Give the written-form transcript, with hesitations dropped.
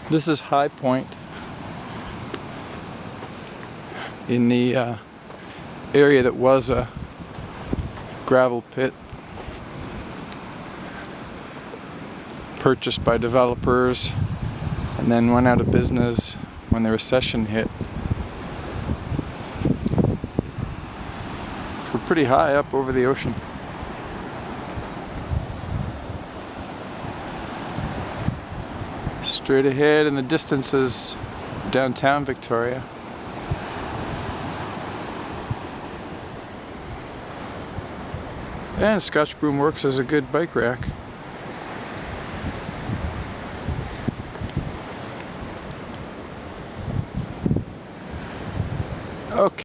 This is High Point in the area that was a gravel pit purchased by developers and then went out of business when the recession hit. We're pretty high up over the ocean. Straight ahead in the distance is downtown Victoria. And Scotch Broom works as a good bike rack.